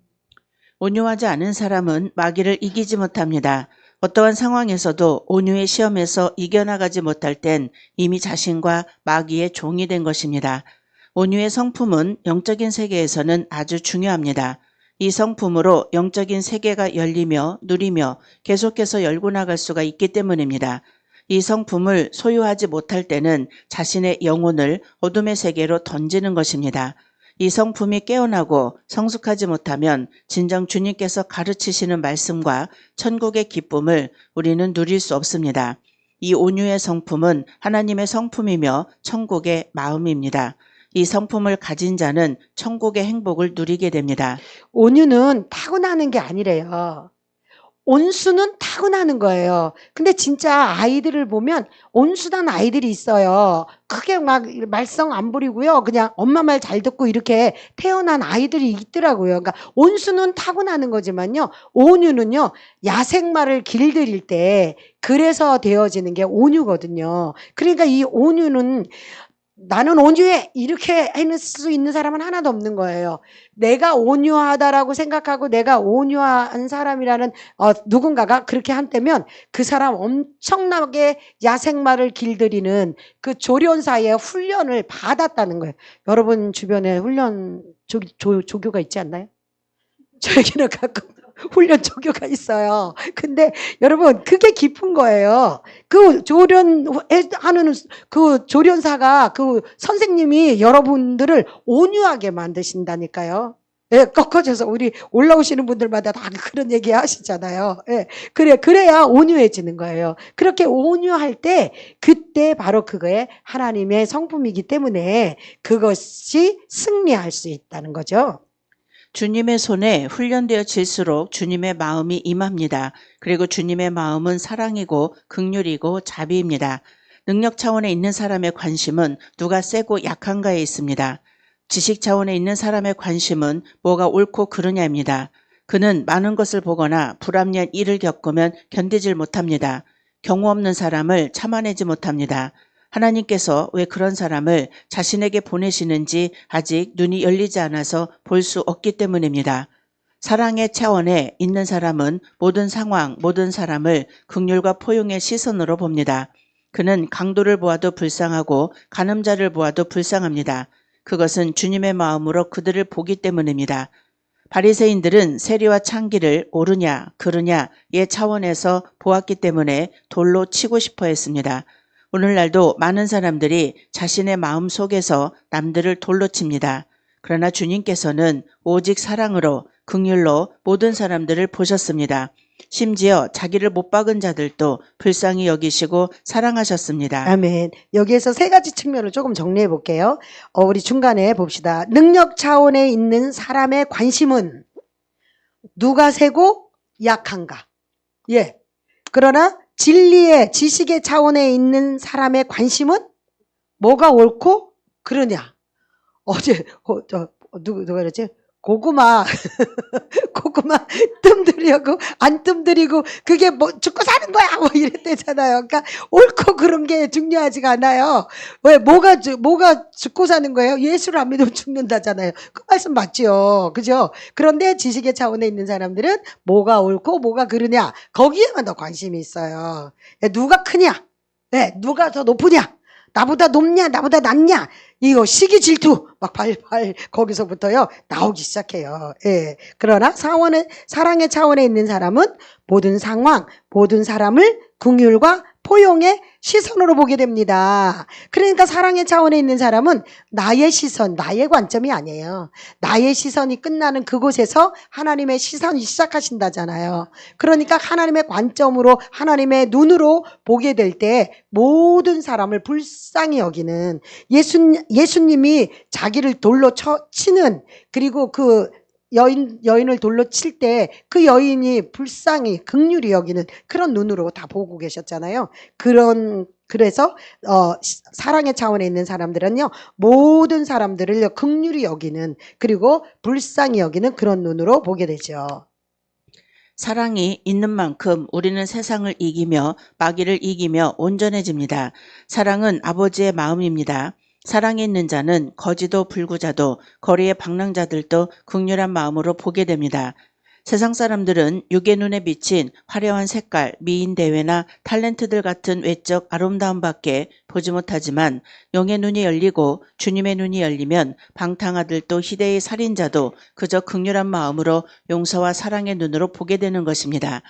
온유하지 않은 사람은 마귀를 이기지 못합니다. 어떠한 상황에서도 온유의 시험에서 이겨나가지 못할 땐 이미 자신과 마귀의 종이 된 것입니다. 온유의 성품은 영적인 세계에서는 아주 중요합니다. 이 성품으로 영적인 세계가 열리며 누리며 계속해서 열고 나갈 수가 있기 때문입니다. 이 성품을 소유하지 못할 때는 자신의 영혼을 어둠의 세계로 던지는 것입니다. 이 성품이 깨어나고 성숙하지 못하면 진정 주님께서 가르치시는 말씀과 천국의 기쁨을 우리는 누릴 수 없습니다. 이 온유의 성품은 하나님의 성품이며 천국의 마음입니다. 이 성품을 가진 자는 천국의 행복을 누리게 됩니다. 온유는 타고나는 게 아니래요. 온수는 타고나는 거예요. 근데 진짜 아이들을 보면 온순한 아이들이 있어요. 크게 막 말썽 안 부리고요. 그냥 엄마 말 잘 듣고 이렇게 태어난 아이들이 있더라고요. 그러니까 온수는 타고나는 거지만요. 온유는요. 야생마를 길들일 때 그래서 되어지는 게 온유거든요. 그러니까 이 온유는 나는 온유해 이렇게 해낼 수 있는 사람은 하나도 없는 거예요. 내가 온유하다라고 생각하고 내가 온유한 사람이라는 누군가가 그렇게 한다면 그 사람 엄청나게 야생마를 길들이는 그 조련사의 훈련을 받았다는 거예요. 여러분 주변에 훈련 조교가 있지 않나요? 저에게는 가끔 훈련 조교가 있어요. 근데 여러분 그게 깊은 거예요. 그 조련하는 그 조련사가 그 선생님이 여러분들을 온유하게 만드신다니까요. 예, 꺾어져서 우리 올라오시는 분들마다 다 그런 얘기 하시잖아요. 예, 그래야 온유해지는 거예요. 그렇게 온유할 때 그때 바로 그거에 하나님의 성품이기 때문에 그것이 승리할 수 있다는 거죠. 주님의 손에 훈련되어질수록 주님의 마음이 임합니다. 그리고 주님의 마음은 사랑이고 긍휼이고 자비입니다. 능력 차원에 있는 사람의 관심은 누가 세고 약한가에 있습니다. 지식 차원에 있는 사람의 관심은 뭐가 옳고 그르냐입니다. 그는 많은 것을 보거나 불합리한 일을 겪으면 견디질 못합니다. 경우 없는 사람을 참아내지 못합니다. 하나님께서 왜 그런 사람을 자신에게 보내시는지 아직 눈이 열리지 않아서 볼 수 없기 때문입니다. 사랑의 차원에 있는 사람은 모든 상황, 모든 사람을 긍휼과 포용의 시선으로 봅니다. 그는 강도를 보아도 불쌍하고 간음자를 보아도 불쌍합니다. 그것은 주님의 마음으로 그들을 보기 때문입니다. 바리새인들은 세리와 창기를 옳으냐 그르냐의 차원에서 보았기 때문에 돌로 치고 싶어 했습니다. 오늘날도 많은 사람들이 자신의 마음 속에서 남들을 돌로 칩니다. 그러나 주님께서는 오직 사랑으로 긍휼로 모든 사람들을 보셨습니다. 심지어 자기를 못 박은 자들도 불쌍히 여기시고 사랑하셨습니다. 아멘. 여기에서 세 가지 측면을 조금 정리해 볼게요. 우리 중간에 봅시다. 능력 차원에 있는 사람의 관심은 누가 세고 약한가. 예. 그러나 진리의 지식의 차원에 있는 사람의 관심은 뭐가 옳고 그러냐. 어제 누가 그랬지? 고구마 뜸들이고 안 뜸들이고 그게 뭐 죽고 사는 거야 뭐 이랬대잖아요. 그러니까 옳고 그런 게 중요하지가 않아요. 왜 뭐가 죽고 사는 거예요? 예수를 안 믿으면 죽는다잖아요. 그 말씀 맞죠, 그죠? 그런데 지식의 차원에 있는 사람들은 뭐가 옳고 뭐가 그르냐 거기에만 더 관심이 있어요. 누가 크냐, 누가 더 높으냐, 나보다 높냐 나보다 낮냐 이거 시기 질투 막 발발 거기서부터요 나오기 시작해요. 예. 그러나 사랑의 차원에 있는 사람은 모든 상황 모든 사람을 긍휼과 포용의 시선으로 보게 됩니다. 그러니까 사랑의 차원에 있는 사람은 나의 시선, 나의 관점이 아니에요. 나의 시선이 끝나는 그곳에서 하나님의 시선이 시작하신다잖아요. 그러니까 하나님의 관점으로 하나님의 눈으로 보게 될 때 모든 사람을 불쌍히 여기는 예수님이 자기를 돌로 치는 그리고 그 여인을 돌로 칠 때 그 여인이 불쌍히 긍휼히 여기는 그런 눈으로 다 보고 계셨잖아요. 그래서 사랑의 차원에 있는 사람들은요 모든 사람들을 긍휼히 여기는 그리고 불쌍히 여기는 그런 눈으로 보게 되죠. 사랑이 있는 만큼 우리는 세상을 이기며 마귀를 이기며 온전해집니다. 사랑은 아버지의 마음입니다. 사랑이 있는 자는 거지도 불구자도 거리의 방랑자들도 긍휼한 마음으로 보게 됩니다. 세상 사람들은 육의 눈에 비친 화려한 색깔, 미인 대회나 탤런트들 같은 외적 아름다움밖에 보지 못하지만 영의 눈이 열리고 주님의 눈이 열리면 방탕아들도 희대의 살인자도 그저 긍휼한 마음으로 용서와 사랑의 눈으로 보게 되는 것입니다.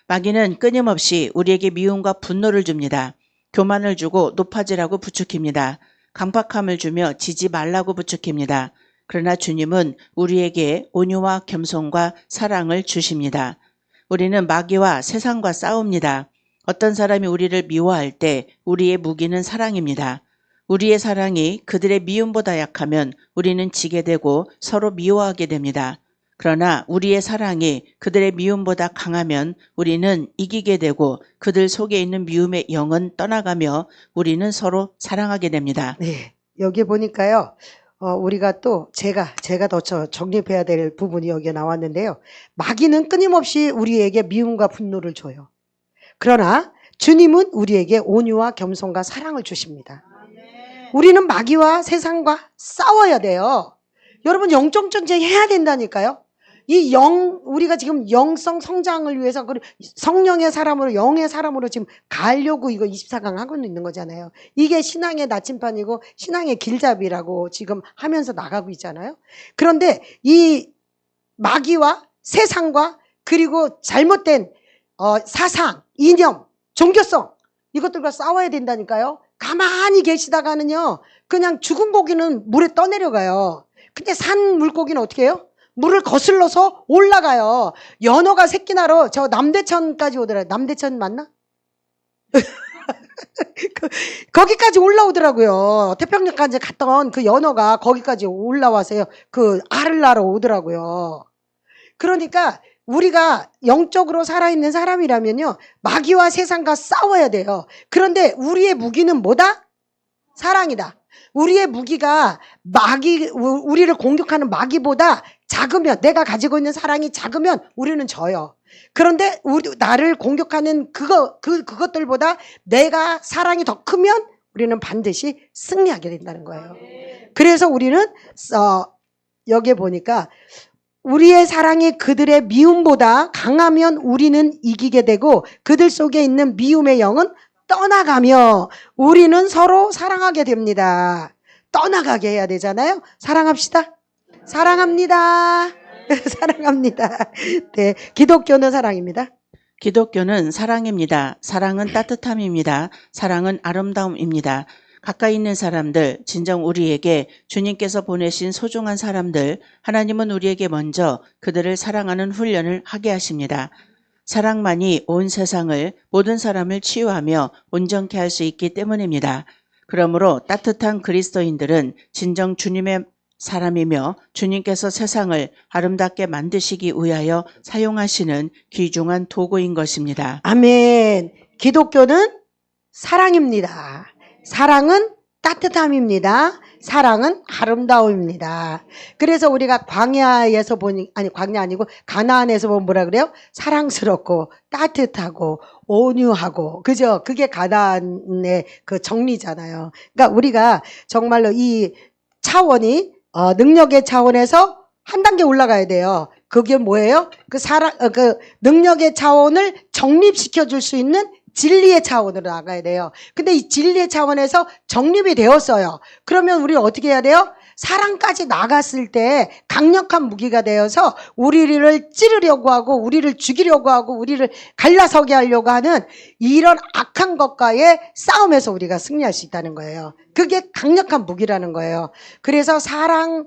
마귀는 끊임없이 우리에게 미움과 분노를 줍니다. 교만을 주고 높아지라고 부추깁니다. 강박함을 주며 지지 말라고 부추깁니다. 그러나 주님은 우리에게 온유와 겸손과 사랑을 주십니다. 우리는 마귀와 세상과 싸웁니다. 어떤 사람이 우리를 미워할 때 우리의 무기는 사랑입니다. 우리의 사랑이 그들의 미움보다 약하면 우리는 지게 되고 서로 미워하게 됩니다. 그러나 우리의 사랑이 그들의 미움보다 강하면 우리는 이기게 되고 그들 속에 있는 미움의 영은 떠나가며 우리는 서로 사랑하게 됩니다. 네, 여기 보니까요. 우리가 또 제가 더 정립해야 될 부분이 여기에 나왔는데요. 마귀는 끊임없이 우리에게 미움과 분노를 줘요. 그러나 주님은 우리에게 온유와 겸손과 사랑을 주십니다. 우리는 마귀와 세상과 싸워야 돼요. 여러분 영적 전쟁 해야 된다니까요. 우리가 지금 영성 성장을 위해서 성령의 사람으로 영의 사람으로 지금 가려고 이거 24강 하고 있는 거잖아요. 이게 신앙의 나침반이고 신앙의 길잡이라고 지금 하면서 나가고 있잖아요. 그런데 이 마귀와 세상과 그리고 잘못된 사상, 이념, 종교성 이것들과 싸워야 된다니까요. 가만히 계시다가는요. 그냥 죽은 고기는 물에 떠내려가요. 근데 산 물고기는 어떻게 해요? 물을 거슬러서 올라가요. 연어가 새끼 나러 저 남대천까지 오더라고요. 남대천 맞나? 거기까지 올라오더라고요. 태평양까지 갔던 그 연어가 거기까지 올라와서요. 그 알을 낳으러 오더라고요. 그러니까 우리가 영적으로 살아있는 사람이라면요. 마귀와 세상과 싸워야 돼요. 그런데 우리의 무기는 뭐다? 사랑이다. 우리의 무기가 우리를 공격하는 마귀보다 작으면, 내가 가지고 있는 사랑이 작으면 우리는 져요. 그런데 나를 공격하는 그것들보다 내가 사랑이 더 크면 우리는 반드시 승리하게 된다는 거예요. 그래서 우리는, 여기에 보니까 우리의 사랑이 그들의 미움보다 강하면 우리는 이기게 되고 그들 속에 있는 미움의 영은 떠나가며 우리는 서로 사랑하게 됩니다. 떠나가게 해야 되잖아요. 사랑합시다. 사랑합니다. 사랑합니다. 네, 기독교는 사랑입니다. 기독교는 사랑입니다. 사랑은 따뜻함입니다. 사랑은 아름다움입니다. 가까이 있는 사람들, 진정 우리에게 주님께서 보내신 소중한 사람들, 하나님은 우리에게 먼저 그들을 사랑하는 훈련을 하게 하십니다. 사랑만이 온 세상을, 모든 사람을 치유하며 온전케 할 수 있기 때문입니다. 그러므로 따뜻한 그리스도인들은 진정 주님의 사람이며 주님께서 세상을 아름답게 만드시기 위하여 사용하시는 귀중한 도구인 것입니다. 아멘. 기독교는 사랑입니다. 사랑은 따뜻함입니다. 사랑은 아름다움입니다. 그래서 우리가 광야에서 광야 아니고 가나안에서 보면 뭐라 그래요? 사랑스럽고 따뜻하고 온유하고, 그죠? 그게 가나안의 그 정리잖아요. 그러니까 우리가 정말로 이 차원이 능력의 차원에서 한 단계 올라가야 돼요. 그게 뭐예요? 그 능력의 차원을 정립시켜 줄 수 있는 진리의 차원으로 나가야 돼요. 근데 이 진리의 차원에서 정립이 되었어요. 그러면 우리 어떻게 해야 돼요? 사랑까지 나갔을 때 강력한 무기가 되어서 우리를 찌르려고 하고 우리를 죽이려고 하고 우리를 갈라서게 하려고 하는 이런 악한 것과의 싸움에서 우리가 승리할 수 있다는 거예요. 그게 강력한 무기라는 거예요. 그래서 사랑하는,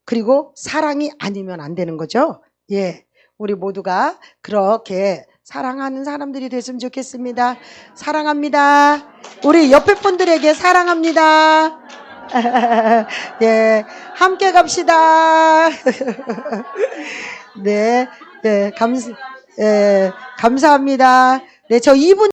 그리고 사랑이 아니면 안 되는 거죠. 예, 우리 모두가 그렇게 사랑하는 사람들이 됐으면 좋겠습니다. 사랑합니다. 우리 옆에 분들에게 사랑합니다. 예, 함께 갑시다. 네, 네, 감사합니다. 네, 저 2분